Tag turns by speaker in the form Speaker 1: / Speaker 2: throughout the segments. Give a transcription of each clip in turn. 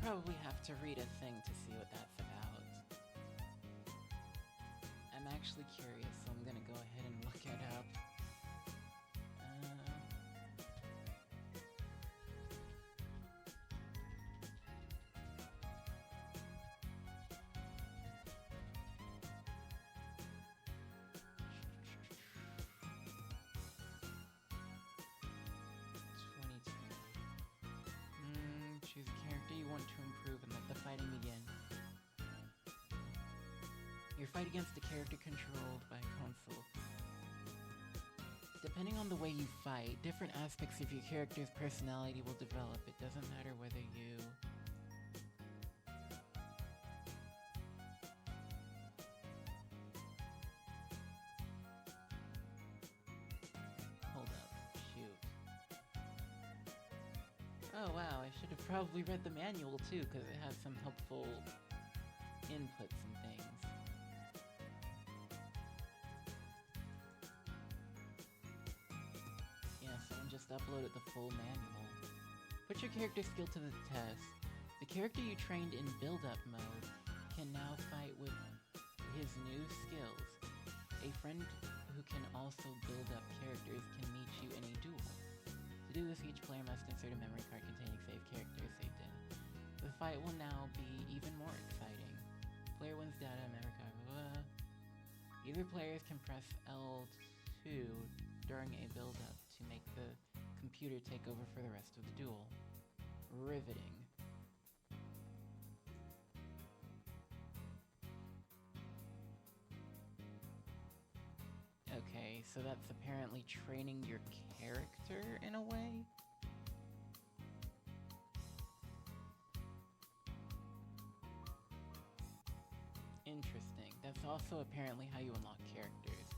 Speaker 1: probably have to read a thing to see what that's about. I'm actually curious, so I'm gonna go ahead and look it up. Choose a character you want to improve and let the fighting begin. Your fight against a character controlled by a console. Depending on the way you fight, different aspects of your character's personality will develop. It doesn't matter whether you... Hold up. Shoot. Oh wow, I should have probably read the manual too, because it has some helpful inputs and things. Yeah, someone just uploaded the full manual. Put your character skill to the test. The character you trained in build-up mode can now fight with his new skills. A friend who can also build up characters can meet you in a duel. To do this, each player must insert a memory card containing saved characters saved in. The fight will now be even more exciting. Player wins data, memory card, blah, blah. Either players can press L2 during a build-up to make the computer take over for the rest of the duel. Riveting. Okay, so that's apparently training your character in a way? Interesting. That's also apparently how you unlock characters.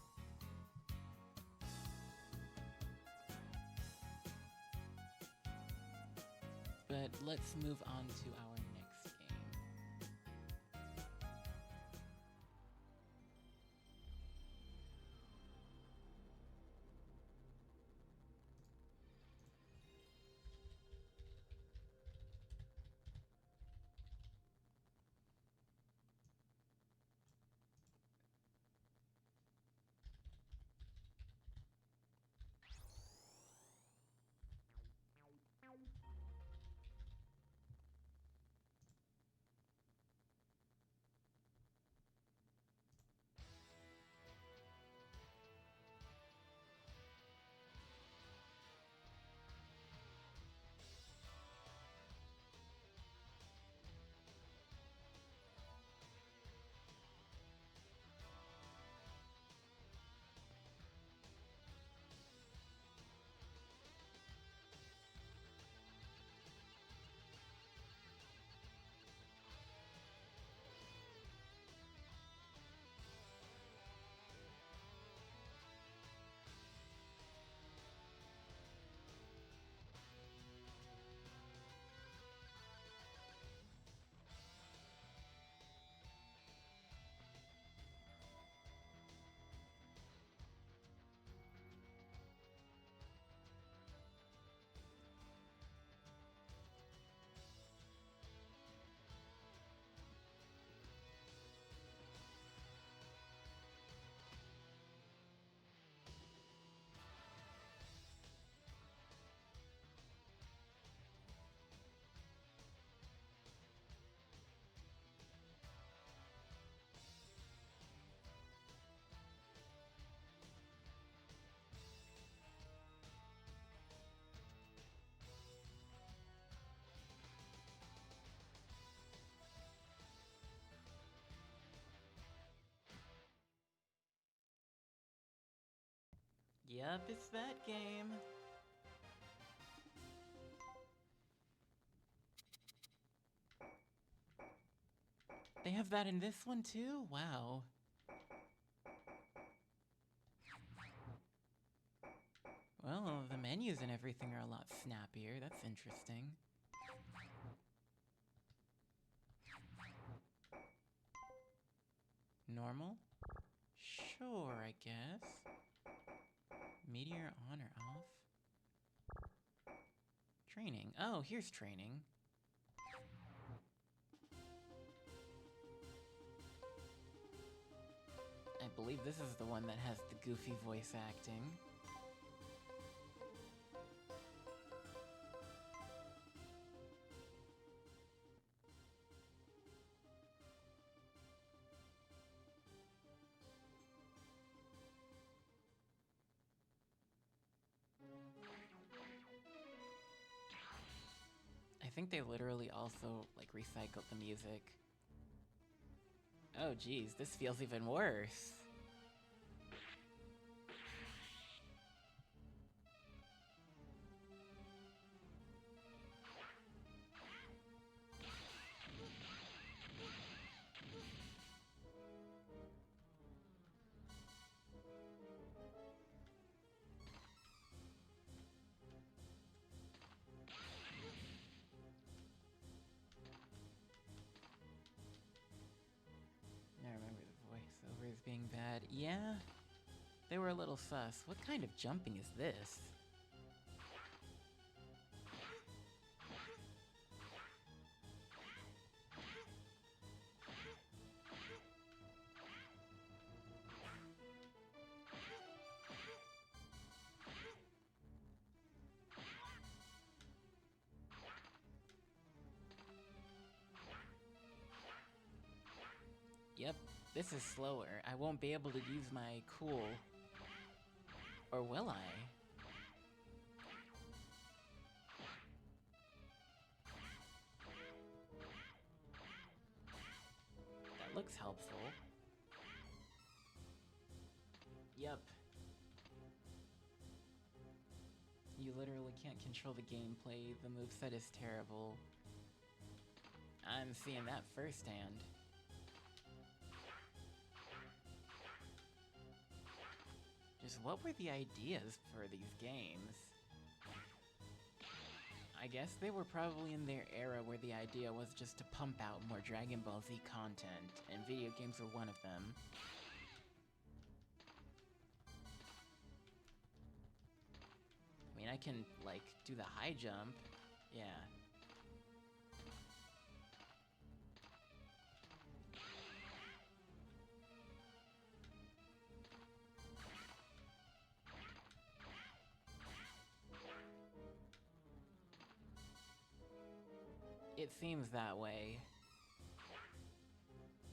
Speaker 1: But let's move on to our next game. Yep, it's that game. They have that in this one too? Wow. Well, the menus and everything are a lot snappier. That's interesting. Normal? Sure, I guess. Meteor on or off? Training. Oh, here's training. believe this is the one that has the goofy voice acting. I think they literally also, like, recycled the music. Oh geez, this feels even worse. I remember the voiceovers being bad. Yeah, they were a little sus. What kind of jumping is this? Yep, this is slower. I won't be able to use my cool. Or will I? That looks helpful. Yep. You literally can't control the gameplay. The moveset is terrible. I'm seeing that firsthand. Just what were the ideas for these games? I guess they were probably in their era where the idea was just to pump out more Dragon Ball Z content, and video games were one of them. I mean, I can, like, do the high jump. Yeah. It seems that way.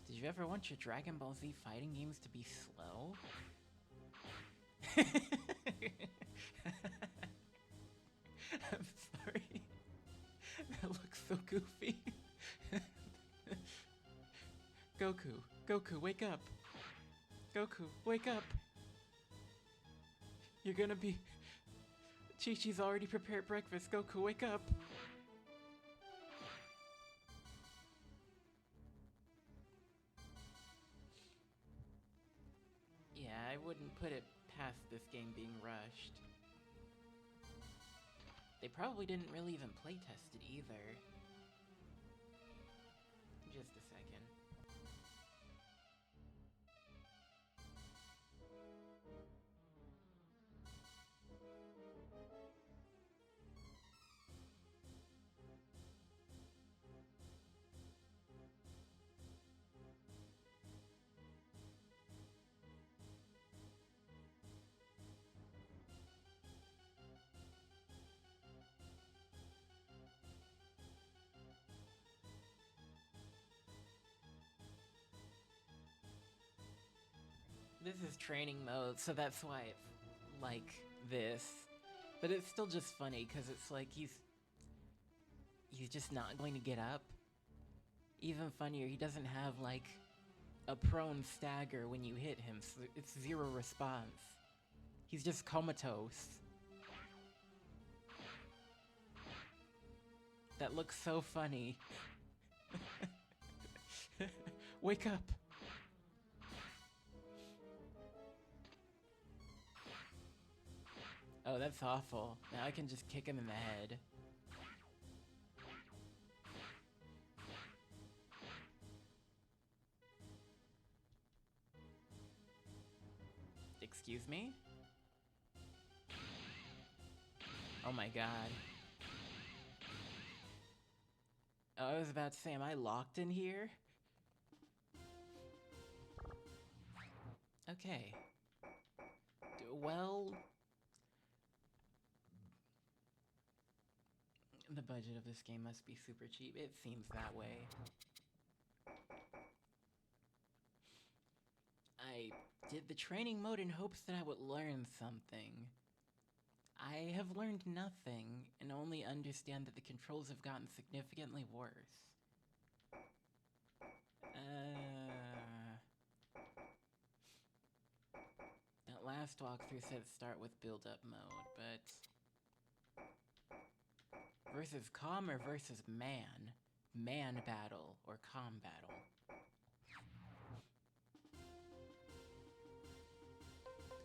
Speaker 1: Did you ever want your Dragon Ball Z fighting games to be slow? I'm sorry. That looks so goofy. Goku, wake up. Goku, wake up. You're gonna be... Chi-Chi's already prepared breakfast. Goku, wake up. Yeah, I wouldn't put it past this game being rushed. They probably didn't really even playtest it either. Just a second. This is training mode, so that's why it's like this. But it's still just funny, because it's like he's just not going to get up. Even funnier, he doesn't have, like, a prone stagger when you hit him, so it's zero response. He's just comatose. That looks so funny. Wake up! Oh, that's awful. Now I can just kick him in the head. Excuse me? Oh my god. Oh, I was about to say, am I locked in here? Okay. Okay. Well... The budget of this game must be super cheap. It seems that way. I did the training mode in hopes that I would learn something. I have learned nothing, and only understand that the controls have gotten significantly worse. That last walkthrough said start with build-up mode, but... Versus com or versus man? Man battle or com battle?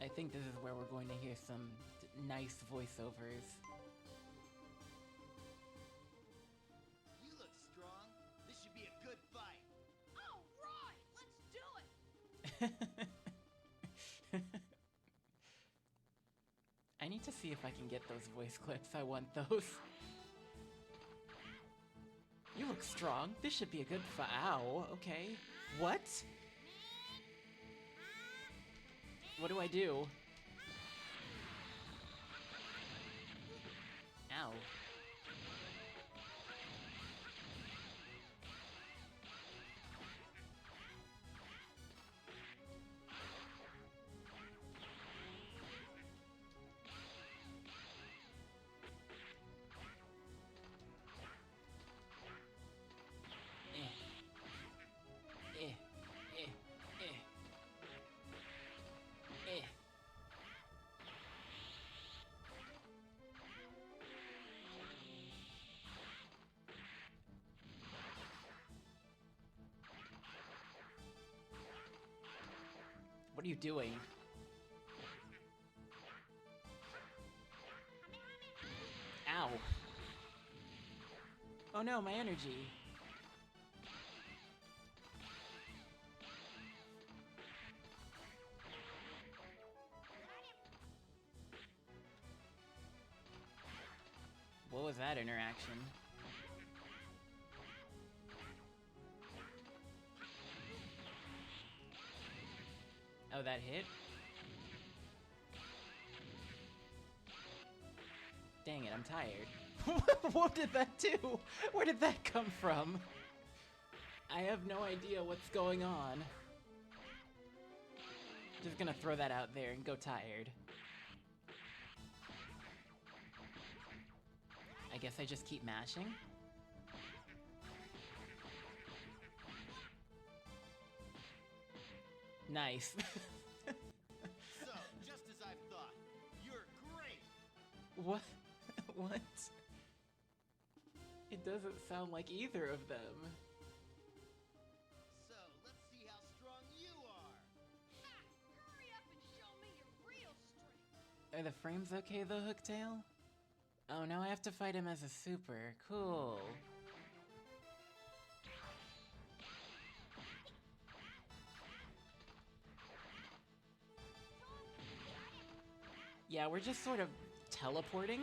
Speaker 1: I think this is where we're going to hear some nice voiceovers.
Speaker 2: You look strong. This should be a good fight.
Speaker 3: All right, let's do it.
Speaker 1: I need to see if I can get those voice clips. I want those. You look strong. This should be a good fight. Ow, okay. What? What do I do? Ow. What are you doing? Ow. Oh no, my energy. What was that interaction? Oh, that hit? Dang it, I'm tired. What did that do? Where did that come from? I have no idea what's going on. Just gonna throw that out there and go tired. I guess I just keep mashing? Nice.
Speaker 2: So, just as I thought, you're great.
Speaker 1: What? What? It doesn't sound like either of them.
Speaker 2: So, let's see how strong you are.
Speaker 3: Ha! Hurry up and show me your real strength.
Speaker 1: Are the frames okay though, Hooktail? Oh, now I have to fight him as a super. Cool. Yeah, we're just sort of teleporting.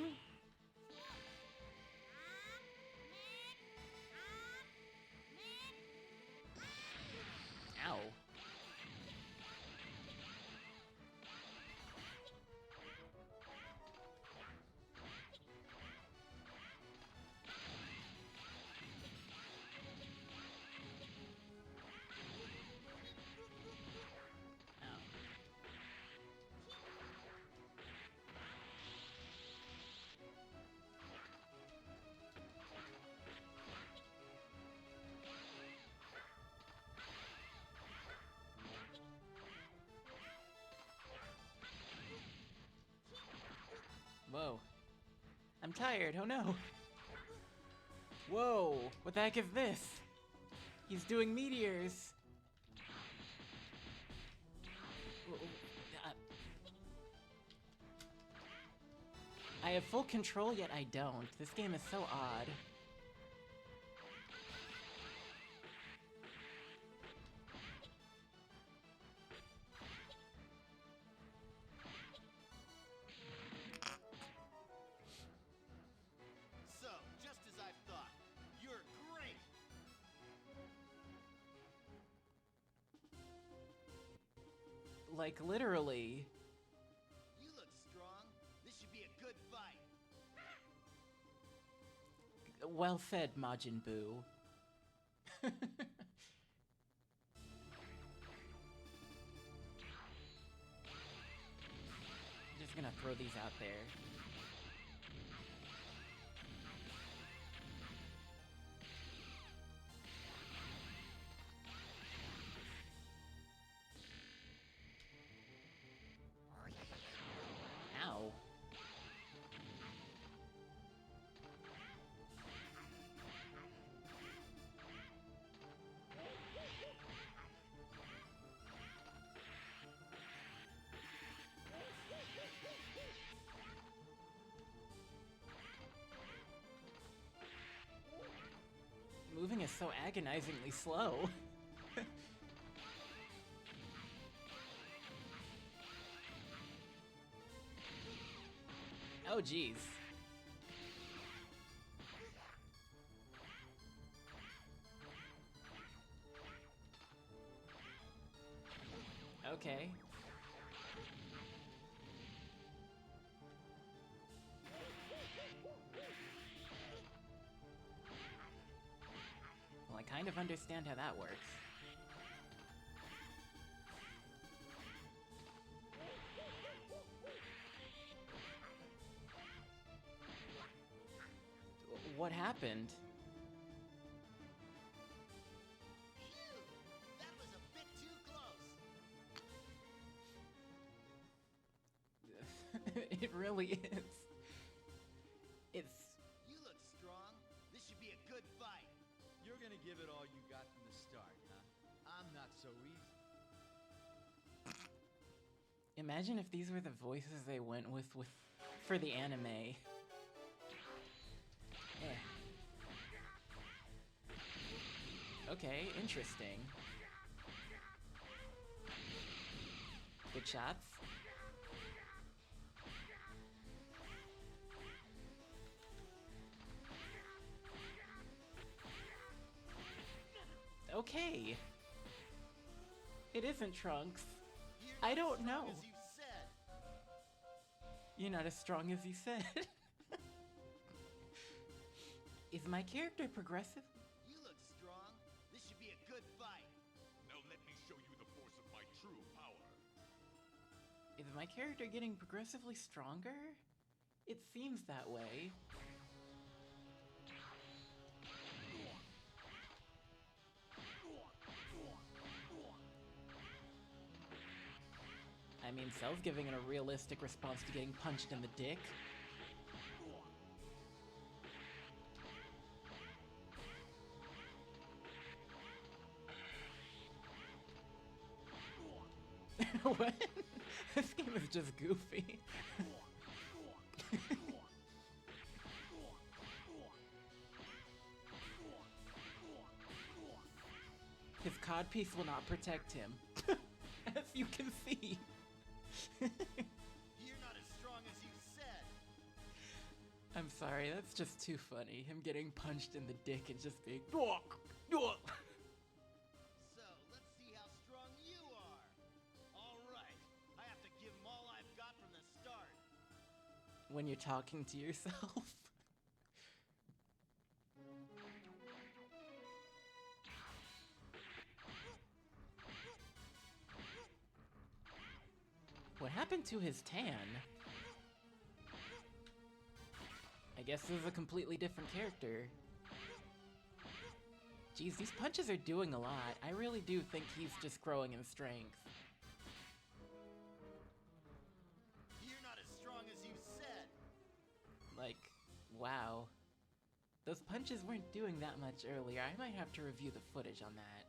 Speaker 1: Ow. Whoa. I'm tired, oh no. Whoa, what the heck is this? He's doing meteors. I have full control, yet I don't. This game is so odd.
Speaker 2: So, just as I thought, you're great.
Speaker 1: Like, literally.
Speaker 2: You look strong. This should be a good fight.
Speaker 1: Well said, Majin Buu. Just gonna throw these out there. Ow. Moving is so agonizingly slow. Oh, jeez. Okay. Well, I kind of understand how that works. What happened?
Speaker 2: Phew! That was a bit too close.
Speaker 1: It really is. It's...
Speaker 2: You look strong. This should be a good fight.
Speaker 4: You're gonna give it all you got from the start, huh? I'm not so easy.
Speaker 1: Imagine if these were the voices they went with for the anime. Eh. Okay, interesting. Good shots. Okay. It isn't Trunks.
Speaker 2: You're
Speaker 1: I
Speaker 2: not
Speaker 1: don't
Speaker 2: strong
Speaker 1: know.
Speaker 2: As you said.
Speaker 1: You're not as strong as you said. Is my character progressive?
Speaker 2: You look strong. This should be a good fight.
Speaker 5: Now let me show you the force of my true power.
Speaker 1: Is my character getting progressively stronger? It seems that way. I mean, Cell's giving it a realistic response to getting punched in the dick. What? This game is just goofy. His codpiece will not protect him. As you can see.
Speaker 2: You're not as strong as you said.
Speaker 1: I'm sorry, that's just too funny. Him getting punched in the dick and just being...
Speaker 2: So, let's see how strong you are. All right. I have to give him all I've got from the start.
Speaker 1: When you're talking to yourself. What happened to his tan? I guess this is a completely different character. Geez, these punches are doing a lot. I really do think he's just growing in strength.
Speaker 2: You're not as strong as you said.
Speaker 1: Like, wow. Those punches weren't doing that much earlier. I might have to review the footage on that.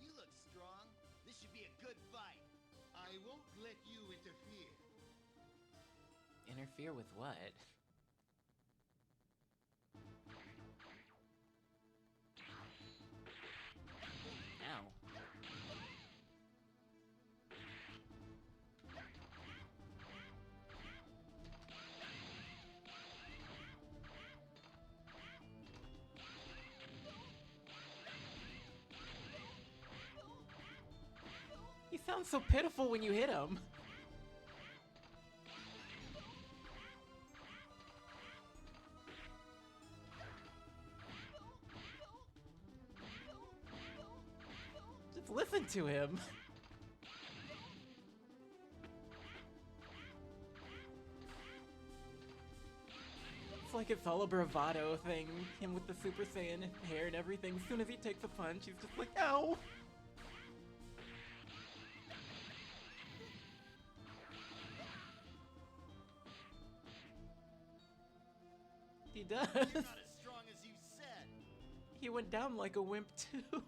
Speaker 2: You look strong. This should be a good fight. I won't let you interfere.
Speaker 1: Interfere with what? Ow. He sounds so pitiful when you hit him. Just listen to him. It's like it's all a bravado thing. Him with the Super Saiyan hair and everything. As soon as he takes a punch, he's just like, ow! He does.
Speaker 2: You're not as strong as you said.
Speaker 1: He went down like a wimp too.
Speaker 2: You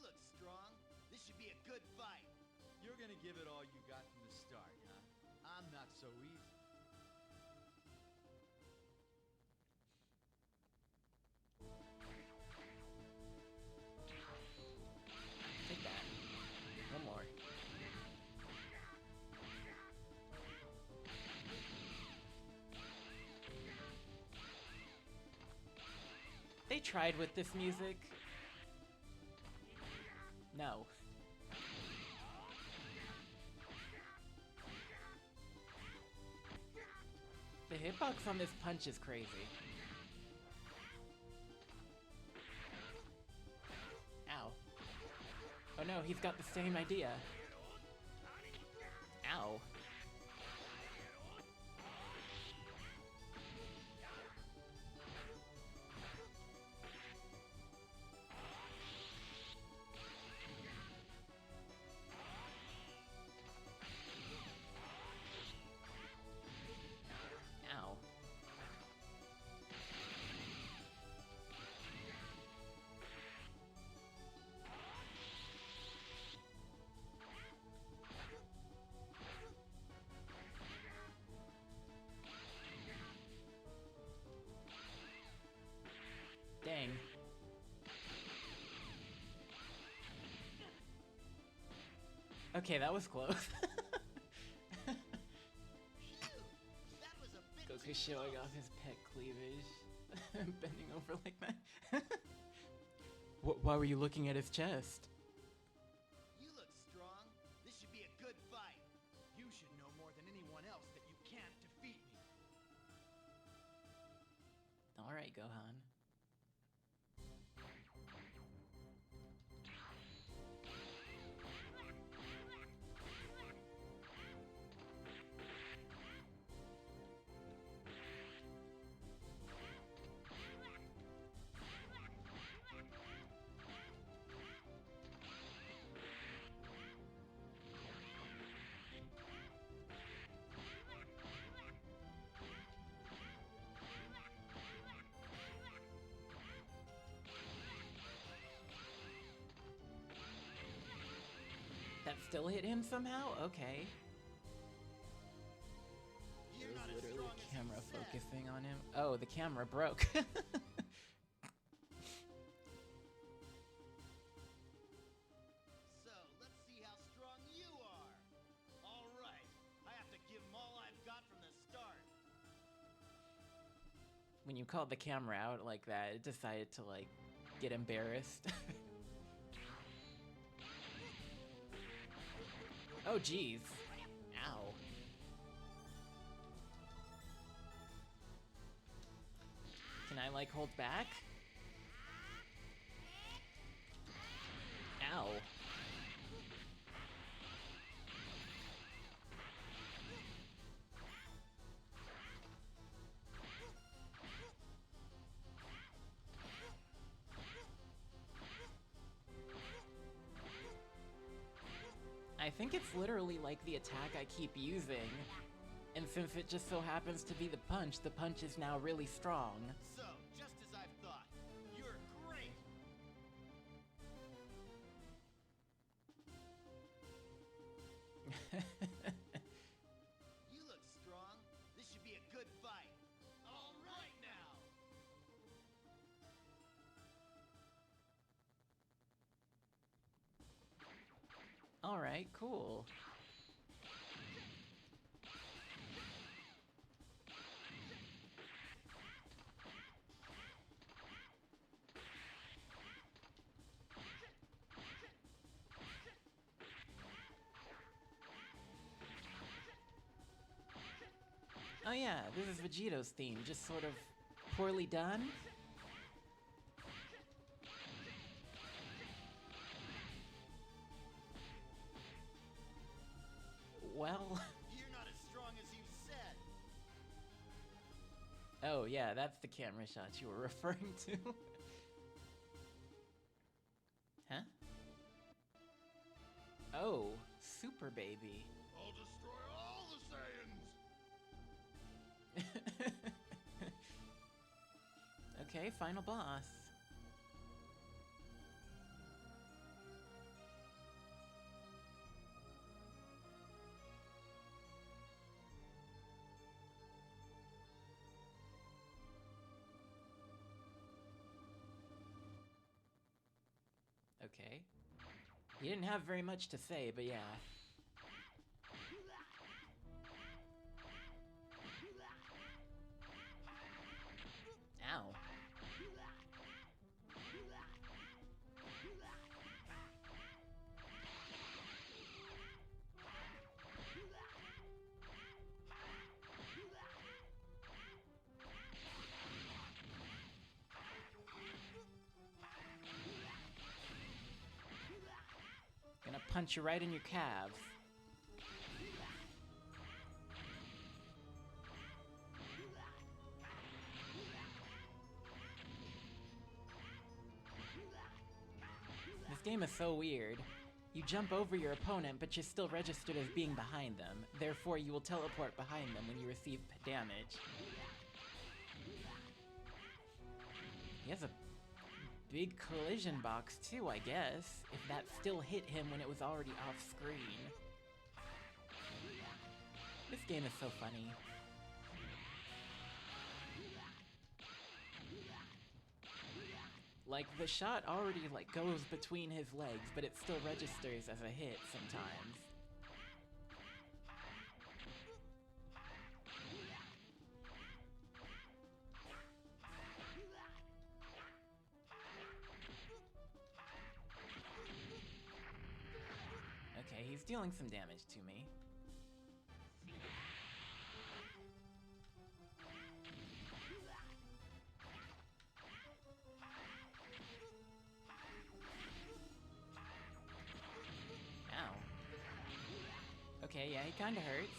Speaker 2: look strong. This should be a good fight.
Speaker 4: You're gonna give it all you got from the start, huh? I'm not so easy.
Speaker 1: Take that. One more. They tried with this music. No. The hitbox on this punch is crazy. Ow. Oh no, he's got the same idea. Ow. Ow. Dang. Okay, that was close.
Speaker 2: That was a bit
Speaker 1: Goku
Speaker 2: too
Speaker 1: showing
Speaker 2: close.
Speaker 1: off his pet cleavage. Bending over like that. Why were you looking at his chest?
Speaker 2: You look strong. This should be a good fight.
Speaker 4: You should know more than anyone else that you can't defeat me.
Speaker 1: Alright, Gohan. That still hit him somehow? Okay.
Speaker 2: You're
Speaker 1: There's
Speaker 2: not as
Speaker 1: literally
Speaker 2: strong
Speaker 1: a
Speaker 2: as
Speaker 1: camera
Speaker 2: you said.
Speaker 1: focusing on him. Oh, the camera broke.
Speaker 2: So, let's see how strong you are. All right. I have to give him all I've got from the start.
Speaker 1: When you called the camera out like that, it decided to, like, get embarrassed. Oh, jeez. Ow. Can I, like, hold back? Ow. I think it's literally like the attack I keep using. And since it just so happens to be the punch is now really strong.
Speaker 2: So, just as I've thought, you're great. You look strong. This should be a good fight. All right now.
Speaker 1: Alright, cool. Oh yeah, this is Vegeto's theme, just sort of poorly done. Well...
Speaker 2: You're not as strong as you said.
Speaker 1: Oh yeah, that's the camera shot you were referring to. Huh? Oh, Super Baby.
Speaker 5: I'll destroy all the Saiyans!
Speaker 1: Okay, final boss. Okay. He didn't have very much to say, but yeah. Ow. Gonna punch you right in your calves. This game is so weird. You jump over your opponent, but you're still registered as being behind them. Therefore, you will teleport behind them when you receive damage. He has a big collision box too, I guess, if that still hit him when it was already off screen. This game is so funny. Like, the shot already, like, goes between his legs, but it still registers as a hit sometimes. Okay, he's dealing some damage to me. Ow. Okay, yeah, he kinda hurts.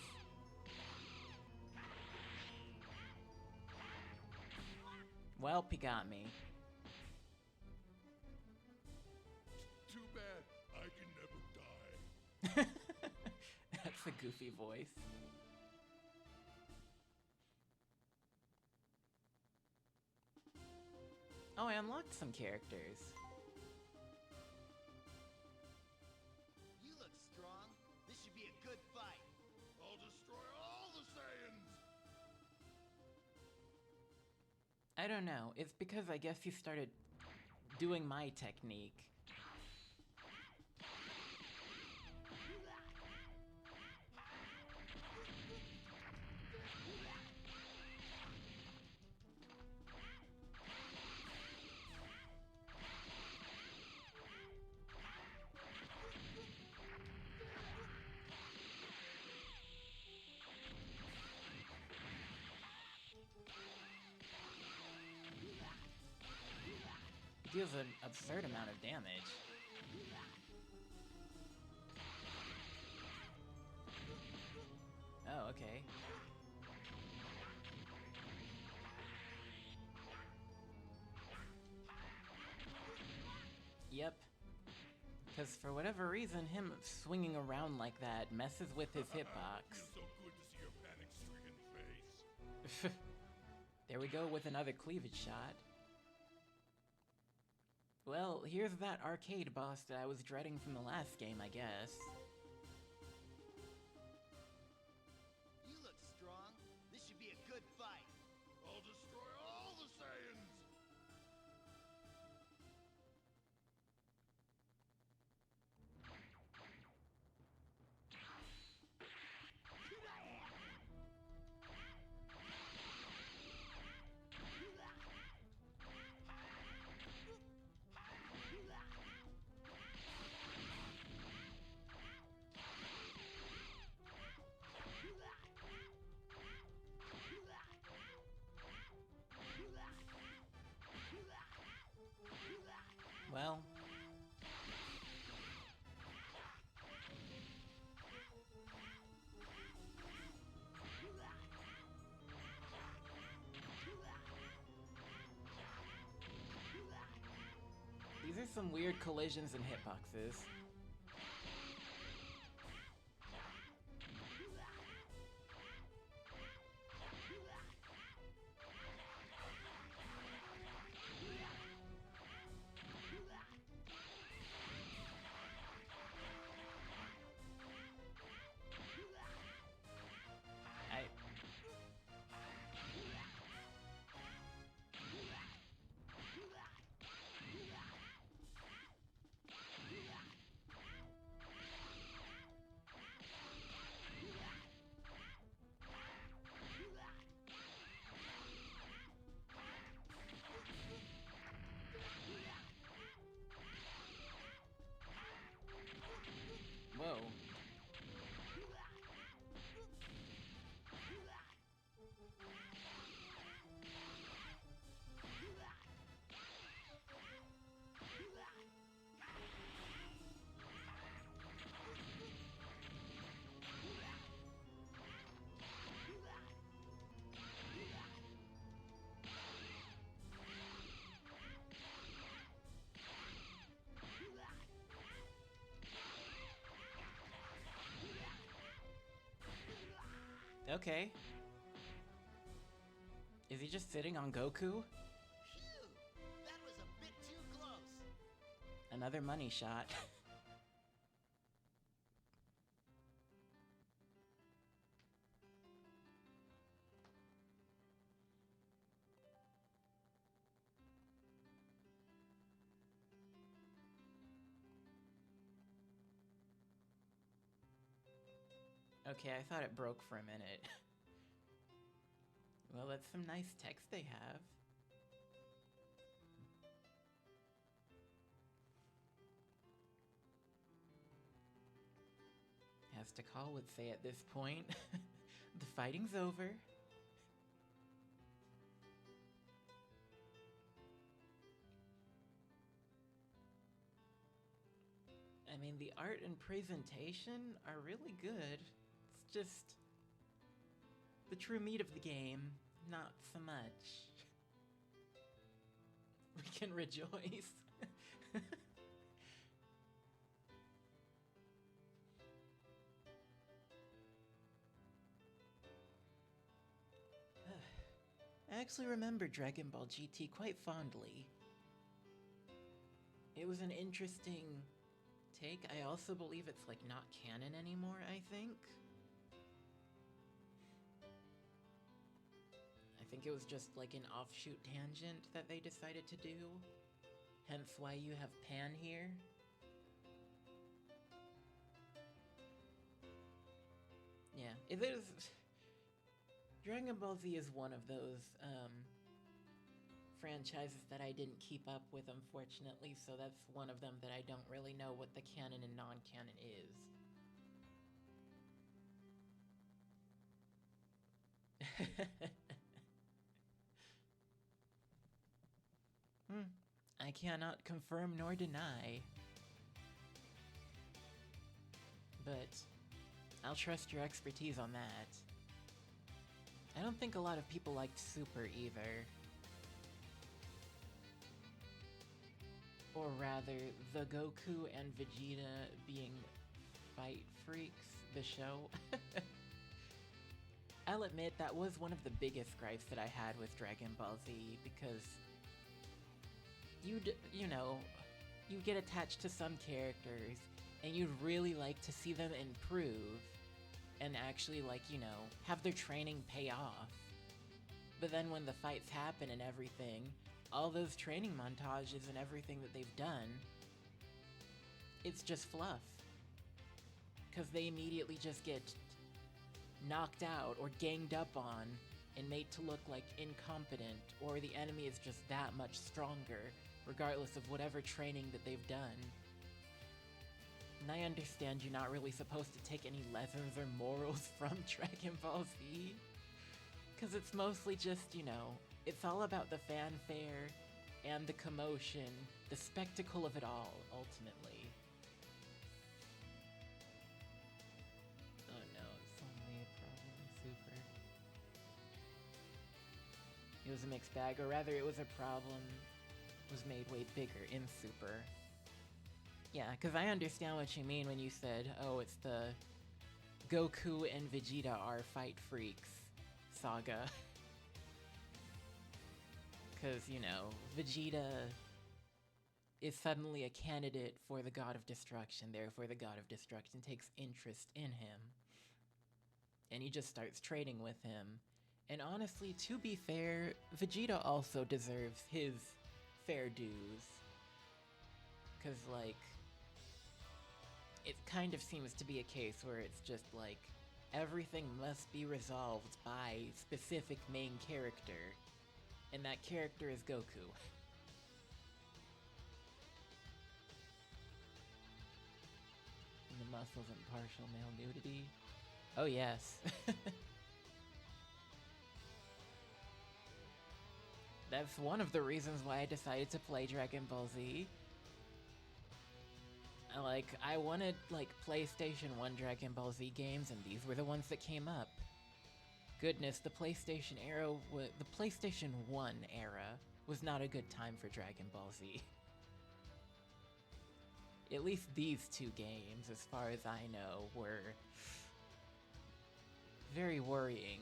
Speaker 1: Welp, he got me.
Speaker 5: Too bad I can never die.
Speaker 1: That's a goofy voice. Oh, I unlocked some characters.
Speaker 2: You look strong. This should be a good fight.
Speaker 5: I'll destroy all the Saiyans!
Speaker 1: I don't know. It's because I guess you started doing my technique. It deals an absurd amount of damage. Oh, okay. Yep. Because for whatever reason, him swinging around like that messes with his hitbox.
Speaker 5: Feels so good to see your panic-stricken face.
Speaker 1: There we go with another cleavage shot. Well, here's that arcade boss that I was dreading from the last game, I guess.
Speaker 2: You look strong. This should be a good fight.
Speaker 5: I'll destroy all the Saiyans!
Speaker 1: Well... These are some weird collisions and hitboxes. Whoa. Okay. Is he just sitting on Goku?
Speaker 2: Phew! That was a bit too close.
Speaker 1: Another money shot. Okay, I thought it broke for a minute. Well, that's some nice text they have. As Takal would say at this point, the fighting's over. I mean, the art and presentation are really good. It's just the true meat of the game, not so much. We can rejoice. I actually remember Dragon Ball GT quite fondly. It was an interesting take. I also believe it's like not canon anymore, I think. I think it was just like an offshoot tangent that they decided to do. Hence why you have Pan here. Yeah, it is... Dragon Ball Z is one of those franchises that I didn't keep up with, unfortunately, so that's one of them that I don't really know what the canon and non-canon is. I cannot confirm nor deny. But I'll trust your expertise on that. I don't think a lot of people liked Super either. Or rather, the Goku and Vegeta being fight freaks, the show. I'll admit that was one of the biggest gripes that I had with Dragon Ball Z, because you get attached to some characters and you'd really like to see them improve and actually, like, have their training pay off. But then when the fights happen and everything, all those training montages and everything that they've done, it's just fluff. Because they immediately just get knocked out or ganged up on and made to look like incompetent, or the enemy is just that much stronger, regardless of whatever training that they've done. And I understand you're not really supposed to take any lessons or morals from Dragon Ball Z, because it's mostly just, it's all about the fanfare and the commotion, the spectacle of it all, ultimately. Oh no, it's only a problem in Super. It was a mixed bag, or rather it was a problem was made way bigger in Super. Yeah, because I understand what you mean when you said, oh, it's the Goku and Vegeta are fight freaks saga. Because, you know, Vegeta is suddenly a candidate for the God of Destruction, therefore the God of Destruction takes interest in him. And he just starts trading with him. And honestly, to be fair, Vegeta also deserves his fair dues. Because, like, it kind of seems to be a case where it's just like, everything must be resolved by specific main character. And that character is Goku. And the muscles and partial male nudity. Oh yes. That's one of the reasons why I decided to play Dragon Ball Z. I wanted, PlayStation 1 Dragon Ball Z games, and these were the ones that came up. Goodness, the PlayStation 1 era was not a good time for Dragon Ball Z. At least these two games, as far as I know, were very worrying.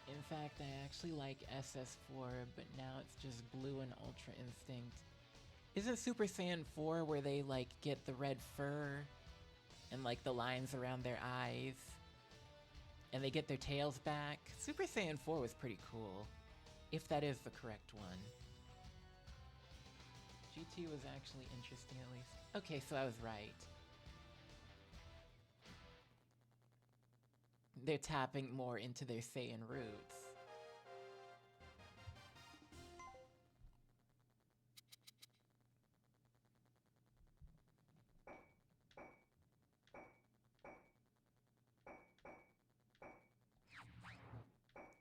Speaker 1: In fact, I actually like SS4, but now it's just Blue and Ultra Instinct. Isn't Super Saiyan 4 where they, get the red fur and, the lines around their eyes? And they get their tails back? Super Saiyan 4 was pretty cool, if that is the correct one. GT was actually interesting, at least. Okay, so I was right. They're tapping more into their Saiyan roots.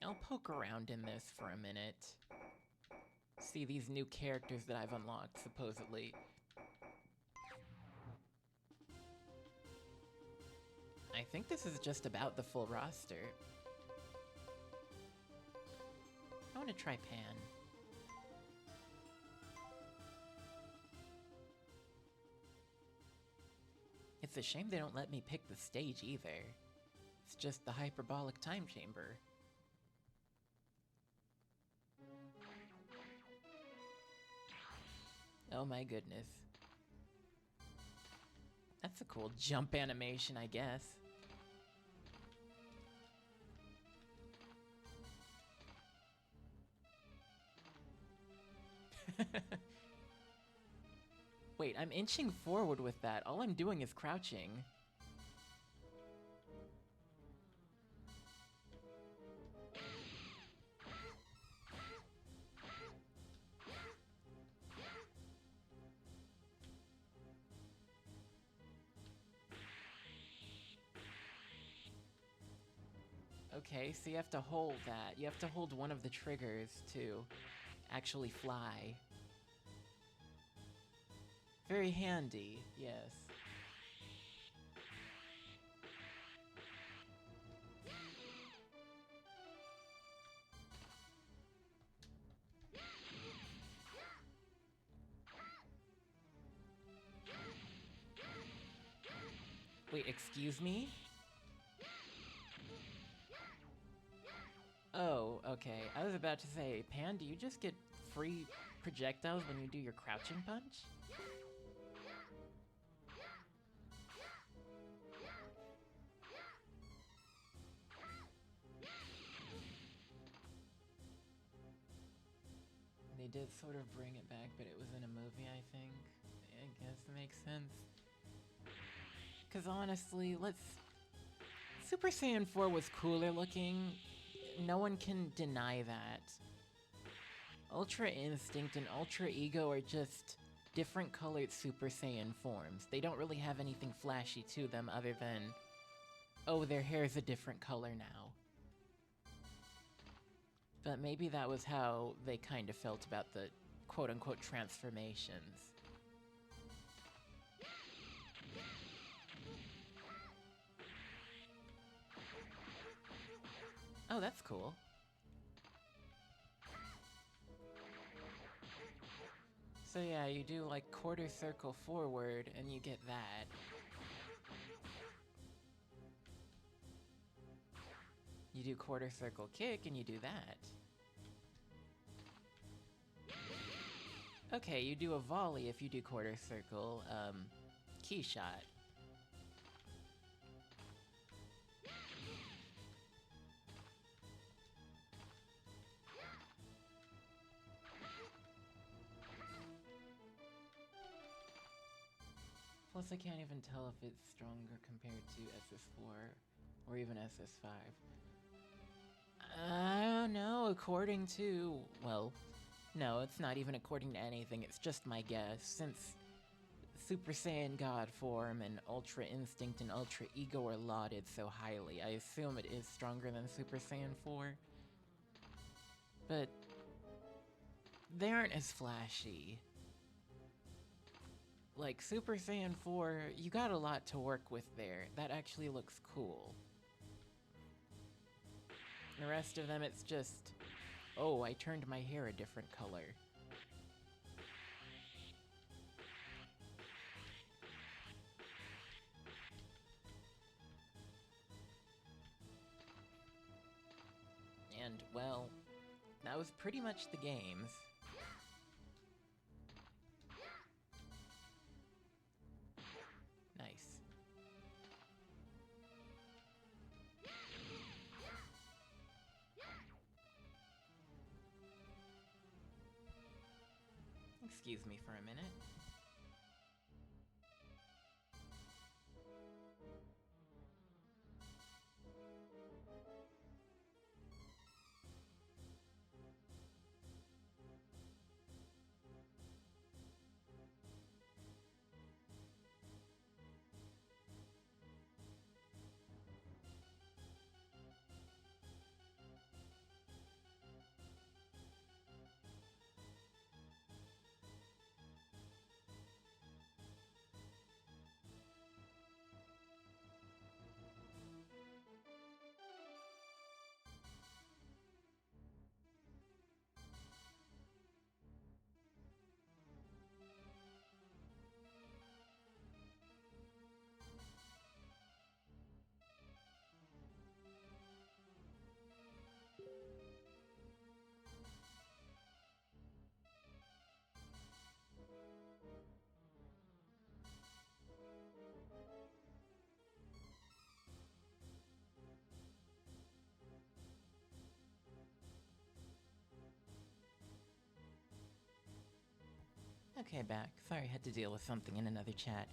Speaker 1: I'll poke around in this for a minute. See these new characters that I've unlocked, supposedly. I think this is just about the full roster. I want to try Pan. It's a shame they don't let me pick the stage either. It's just the hyperbolic time chamber. Oh my goodness. That's a cool jump animation, I guess. Wait, I'm inching forward with that. All I'm doing is crouching. Okay, so you have to hold that. You have to hold one of the triggers to actually fly. Very handy, yes. Wait, excuse me? Oh, okay. I was about to say, Pan, do you just get free projectiles when you do your crouching punch? They did sort of bring it back, but it was in a movie, I think. I guess it makes sense. Because honestly, Super Saiyan 4 was cooler looking. No one can deny that. Ultra Instinct and Ultra Ego are just different colored Super Saiyan forms. They don't really have anything flashy to them other than, oh, their hair is a different color now. But maybe that was how they kind of felt about the quote-unquote transformations. Oh, that's cool. So yeah, you do like quarter circle forward and you get that. You do quarter circle kick and you do that. Okay, you do a volley if you do quarter circle, key shot. Plus I can't even tell if it's stronger compared to SS4 or even SS5. I don't know, according to... well, no, it's not even according to anything, it's just my guess. Since Super Saiyan God form and Ultra Instinct and Ultra Ego are lauded so highly, I assume it is stronger than Super Saiyan 4. But they aren't as flashy. Like, Super Saiyan 4, you got a lot to work with there. That actually looks cool. The rest of them, it's just... oh, I turned my hair a different color. And, well, that was pretty much the games. Nice. Excuse me for a minute. Okay, back. Sorry, I had to deal with something in another chat.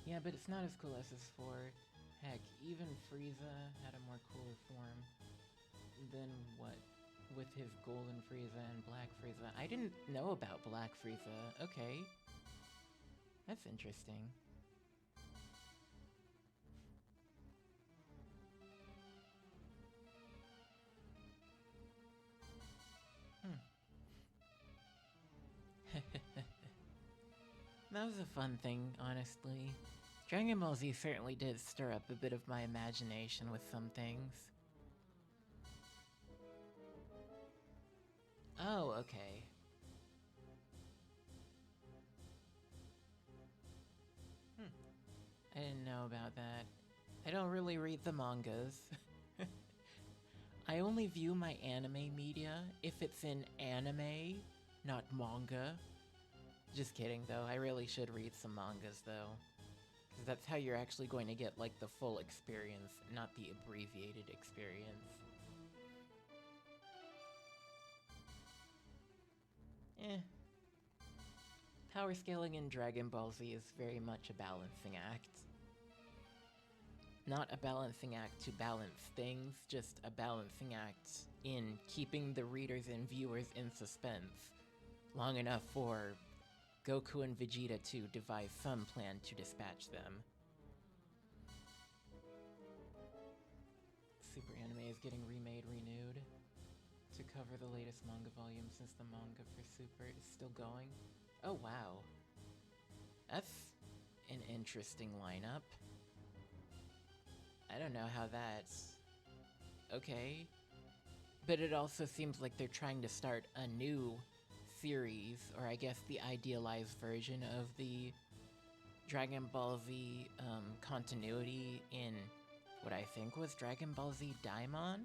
Speaker 1: Yeah, but it's not as cool as SS4. Heck, even Frieza had a more cooler form than what? With his Golden Frieza and Black Frieza. I didn't know about Black Frieza. Okay. That's interesting. That was a fun thing, honestly. Dragon Ball Z certainly did stir up a bit of my imagination with some things. Oh, okay. I didn't know about that. I don't really read the mangas. I only view my anime media if it's in anime, not manga. Just kidding, though. I really should read some mangas, though. Because that's how you're actually going to get, like, the full experience, not the abbreviated experience. Power scaling in Dragon Ball Z is very much a balancing act. Not a balancing act to balance things, just a balancing act in keeping the readers and viewers in suspense long enough for Goku and Vegeta to devise some plan to dispatch them. Super anime is getting remade, renewed to cover the latest manga volume since the manga for Super is still going. Oh wow. That's an interesting lineup. I don't know how that's... okay. But it also seems like they're trying to start a new series, or I guess the idealized version of the Dragon Ball Z continuity in what I think was Dragon Ball Z Daimon?